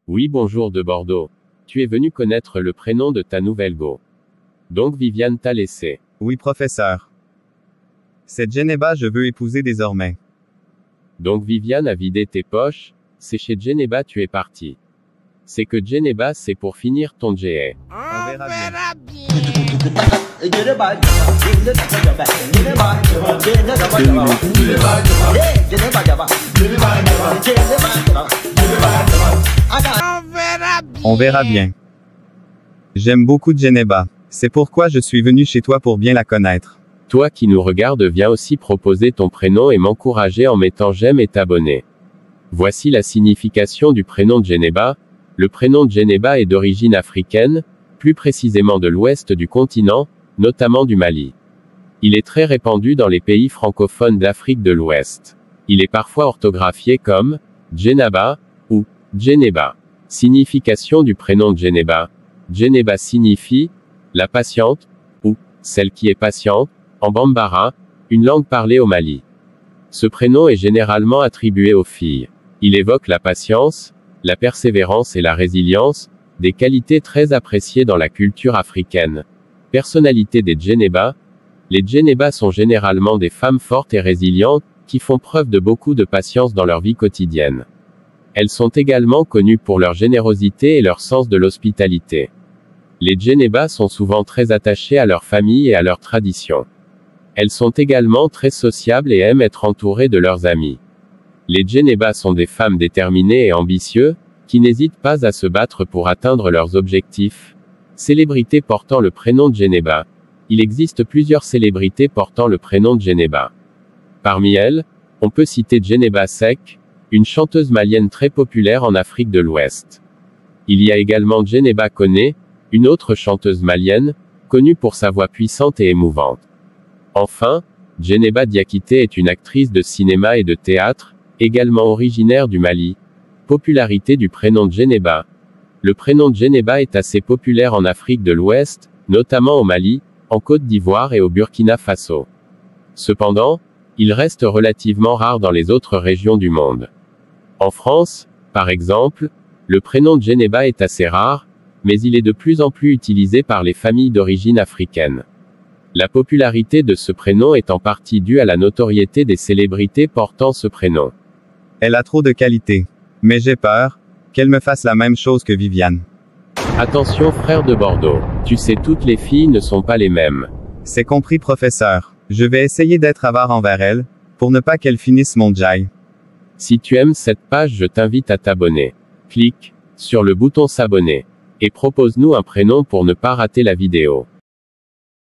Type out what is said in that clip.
Oui, bonjour de Bordeaux. Tu es venu connaître le prénom de ta nouvelle go. Donc Viviane t'a laissé. Oui, professeur. C'est Djeneba je veux épouser désormais. Donc Viviane a vidé tes poches, c'est chez Djeneba tu es parti. C'est que Djeneba c'est pour finir ton GA. On verra bien. On verra bien. J'aime beaucoup Djeneba. C'est pourquoi je suis venu chez toi pour bien la connaître. Toi qui nous regardes viens aussi proposer ton prénom et m'encourager en mettant j'aime et t'abonner. Voici la signification du prénom Djeneba. Le prénom Djeneba est d'origine africaine, plus précisément de l'ouest du continent, notamment du Mali. Il est très répandu dans les pays francophones d'Afrique de l'Ouest. Il est parfois orthographié comme Djenaba ou Djeneba. Signification du prénom Djeneba. Djeneba signifie la patiente ou celle qui est patiente en bambara, une langue parlée au Mali. Ce prénom est généralement attribué aux filles. Il évoque la patience, la persévérance et la résilience, des qualités très appréciées dans la culture africaine. Personnalité des Djeneba. Les Djeneba sont généralement des femmes fortes et résilientes, qui font preuve de beaucoup de patience dans leur vie quotidienne. Elles sont également connues pour leur générosité et leur sens de l'hospitalité. Les Djeneba sont souvent très attachées à leur famille et à leurs traditions. Elles sont également très sociables et aiment être entourées de leurs amis. Les Djeneba sont des femmes déterminées et ambitieuses, qui n'hésitent pas à se battre pour atteindre leurs objectifs. Célébrités portant le prénom Djeneba. Il existe plusieurs célébrités portant le prénom Djeneba. Parmi elles, on peut citer Djeneba Seck, une chanteuse malienne très populaire en Afrique de l'Ouest. Il y a également Djeneba Koné, une autre chanteuse malienne, connue pour sa voix puissante et émouvante. Enfin, Djeneba Diakité est une actrice de cinéma et de théâtre, également originaire du Mali. Popularité du prénom Djeneba. Le prénom Djeneba est assez populaire en Afrique de l'Ouest, notamment au Mali, en Côte d'Ivoire et au Burkina Faso. Cependant, il reste relativement rare dans les autres régions du monde. En France, par exemple, le prénom Djeneba est assez rare, mais il est de plus en plus utilisé par les familles d'origine africaine. La popularité de ce prénom est en partie due à la notoriété des célébrités portant ce prénom. Elle a trop de qualités. Mais j'ai peur qu'elle me fasse la même chose que Viviane. Attention frère de Bordeaux. Tu sais toutes les filles ne sont pas les mêmes. C'est compris professeur. Je vais essayer d'être avare envers elle, pour ne pas qu'elle finisse mon jai. Si tu aimes cette page je t'invite à t'abonner. Clique sur le bouton s'abonner. Et propose-nous un prénom pour ne pas rater la vidéo.